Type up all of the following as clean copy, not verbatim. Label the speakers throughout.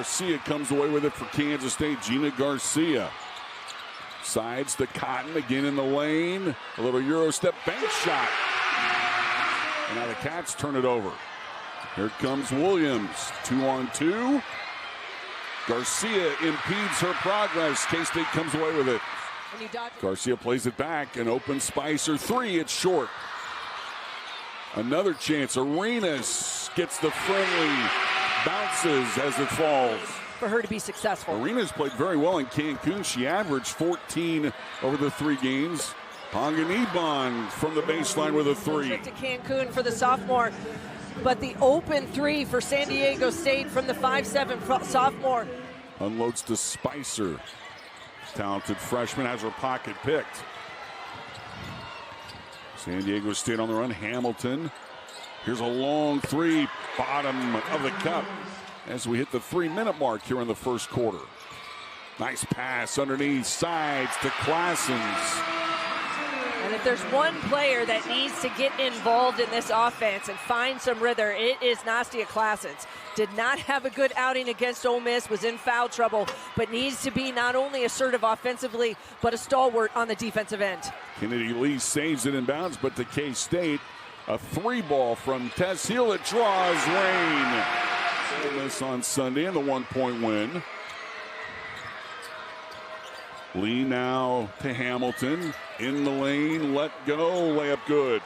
Speaker 1: Garcia comes away with it for Kansas State. Gina Garcia. Sides to Cotton, again in the lane. A little Euro step bank shot. And now the Cats turn it over. Here comes Williams. 2-on-2. Garcia impedes her progress. K-State comes away with it. Garcia plays it back. An open Spicer three. It's short. Another chance. Arenas gets the friendly. Bounces as it falls.
Speaker 2: For her to be successful.
Speaker 1: Arenas played very well in Cancun. She averaged 14 over the 3 games. Panganiban from the baseline with a three.
Speaker 2: Trip to Cancun for the sophomore. But the open three for San Diego State from the 5'7" sophomore.
Speaker 1: Unloads to Spicer. Talented freshman has her pocket picked. San Diego State on the run. Hamilton. Here's a long three. Bottom of the cup as we hit the 3-minute mark here in the first quarter. Nice pass underneath. Sides to Classens.
Speaker 2: And if there's one player that needs to get involved in this offense and find some rhythm, it is Nastia Classens. Did not have a good outing against Ole Miss, was in foul trouble, but needs to be not only assertive offensively, but a stalwart on the defensive end.
Speaker 1: Kennedy Lee saves it in bounds, but to K-State, a 3-ball from Tess Hill. It draws rain. Ole Miss on Sunday and the 1-point win. Lee now to Hamilton. In the lane, let go, layup good.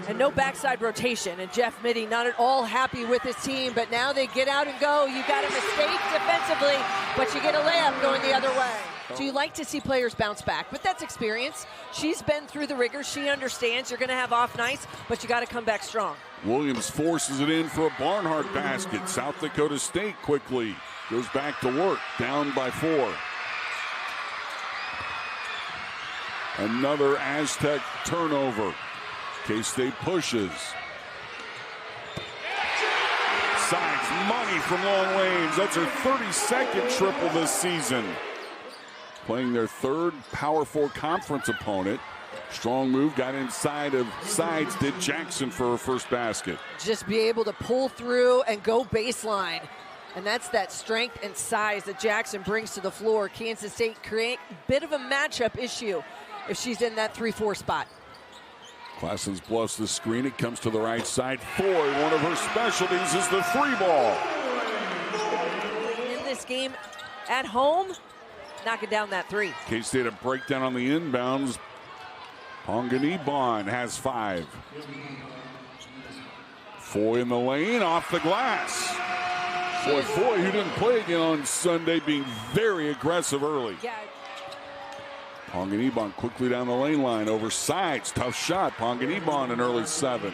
Speaker 2: And no backside rotation, and Jeff Mitty not at all happy with his team, but now they get out and go. You got a mistake defensively, but you get a layup going the other way. So you like to see players bounce back, but that's experience. She's been through the rigor. She understands you're going to have off nights, but you got to come back strong. Williams
Speaker 1: forces it in for a Barnhart basket. South Dakota State quickly goes back to work, down by 4. Another Aztec turnover. K-State pushes. Sides money from long range. That's her 32nd triple this season. Playing their 3rd Power 4 conference opponent. Strong move, got inside of Sides, did Jackson for her first basket.
Speaker 2: Just be able to pull through and go baseline. And that's that strength and size that Jackson brings to the floor. Kansas State create a bit of a matchup issue if she's in that 3-4 spot.
Speaker 1: Classens bluffs the screen. It comes to the right side. Ford, one of her specialties is the 3-ball.
Speaker 2: In this game at home, knocking down that 3.
Speaker 1: K-State a breakdown on the inbounds. Panganiban has 5. Foy in the lane, off the glass. Boy, Foy, who didn't play again on Sunday, being very aggressive early.
Speaker 2: Yeah.
Speaker 1: Panganiban quickly down the lane line, over Sides. Tough shot. Panganiban an early 7.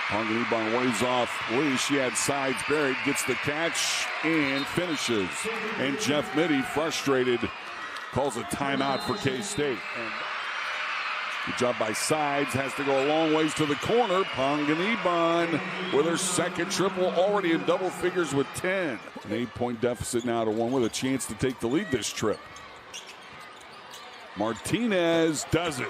Speaker 1: Panganiban waves off Lee. She had Sides buried, gets the catch, and finishes. And Jeff Mitty, frustrated, calls a timeout for K-State. Good job by Sides. Has to go a long ways to the corner. Panganiban with her 2nd triple, already in double figures with 10. An 8-point deficit now to 1 with a chance to take the lead this trip. Martinez does it.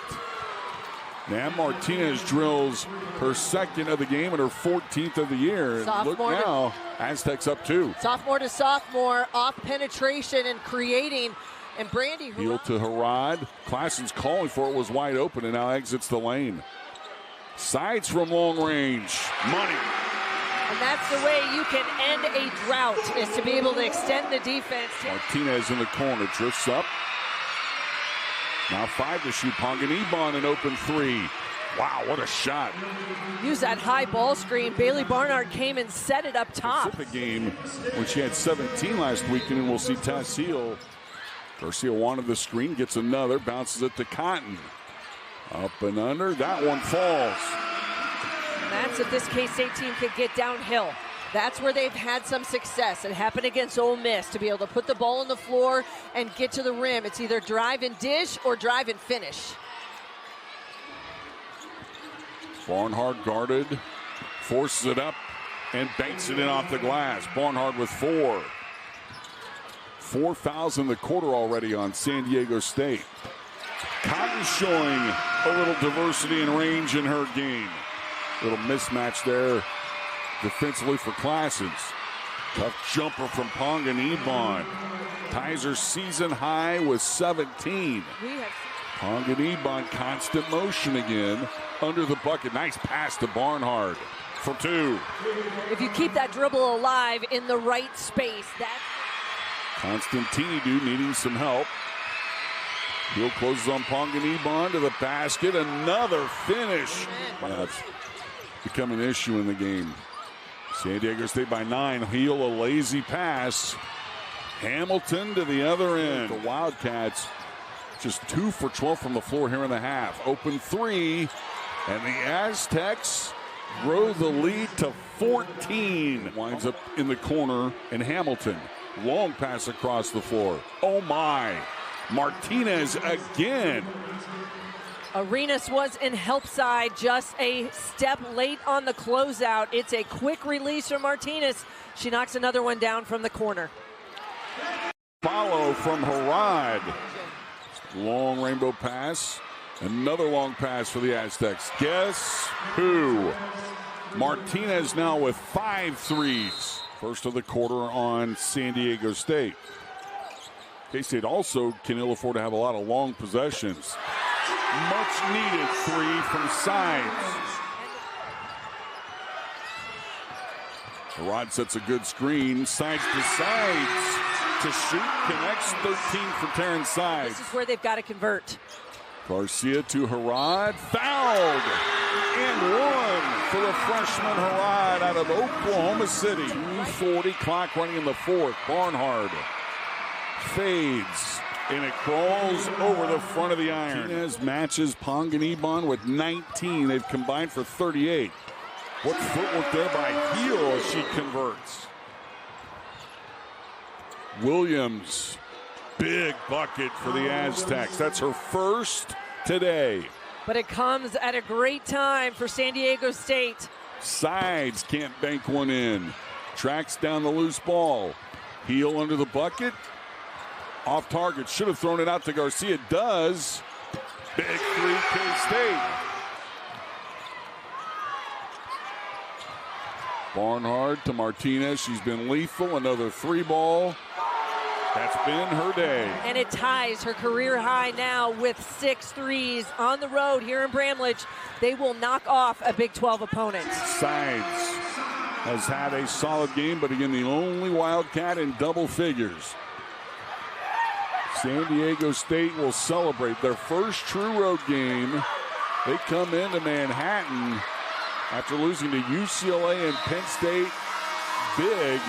Speaker 1: Now Martinez drills her 2nd of the game and her 14th of the year.
Speaker 2: Sophomore.
Speaker 1: Look now, Aztecs up 2.
Speaker 2: Sophomore to sophomore, off penetration and creating. And Brandy
Speaker 1: Heel to Harad. Classens calling for it, was wide open and now exits the lane. Sides from long range. Money.
Speaker 2: And that's the way you can end a drought, is to be able to extend the defense.
Speaker 1: Martinez in the corner, drifts up. Now 5 to shoot. Panganiban an open 3. Wow, what a shot.
Speaker 2: Use that high ball screen. Bailey Barnhart came and set it up top.
Speaker 1: Pacific game when she had 17 last weekend, and we'll see Tess Hill. Garcia wanted the screen, gets another, bounces it to Cotton. Up and under, that one falls.
Speaker 2: And that's if this K-State team can get downhill. That's where they've had some success. It happened against Ole Miss, to be able to put the ball on the floor and get to the rim. It's either drive and dish or drive and finish.
Speaker 1: Barnhart guarded, forces it up, and banks it in off the glass. Barnhart with 4. 4 fouls in the quarter already on San Diego State. Cotton showing a little diversity and range in her game. Little mismatch there defensively for Classens. Tough jumper from Ponganiban. Ties her season high with 17. Ponganiban, constant motion again. Under the bucket. Nice pass to Barnhart for 2.
Speaker 2: If you keep that dribble alive in the right space, that's...
Speaker 1: Constantini needing some help. Hill closes on Ponganiban to the basket. Another finish. That's become an issue in the game. San Diego State by 9. Hill, a lazy pass. Hamilton to the other end. The Wildcats just 2 for 12 from the floor here in the half. Open 3. And the Aztecs grow the lead to 14. Winds up in the corner. And Hamilton. Long pass across the floor. Oh my. Martinez again.
Speaker 2: Arenas was in help side, just a step late on the closeout. It's a quick release from Martinez. She knocks another one down from the corner.
Speaker 1: Follow from Harad. Long rainbow pass. Another long pass for the Aztecs. Guess who? Martinez now with 5 threes. First of the quarter on San Diego State. K-State also can ill afford to have a lot of long possessions. Much needed 3 from Sides. Rod sets a good screen. Sides decides to shoot. Connects 13 for Terrence Sides.
Speaker 2: This is where they've got to convert.
Speaker 1: Garcia to Harad. Fouled. And 1 for the freshman Harad out of Oklahoma City. 2:40 clock running in the 4th. Barnhart fades. And it crawls over the front of the iron. Martinez matches Ponganiban with 19. They've combined for 38. What footwork there by Heel as she converts. Williams, big bucket for the Aztecs. That's her first today.
Speaker 2: But it comes at a great time for San Diego State.
Speaker 1: Sides can't bank one in. Tracks down the loose ball. Heel under the bucket. Off target. Should have thrown it out to Garcia. Does. Big 3 K-State. Barnhart to Martinez. She's been lethal. Another 3 ball. That's been her day.
Speaker 2: And it ties her career high now with 6 threes on the road here in Bramlage. They will knock off a Big 12 opponent.
Speaker 1: Sides has had a solid game, but again, the only Wildcat in double figures. San Diego State will celebrate their first true road game. They come into Manhattan after losing to UCLA and Penn State big.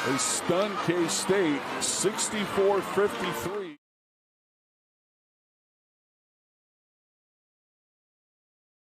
Speaker 1: They stun K-State 64-53.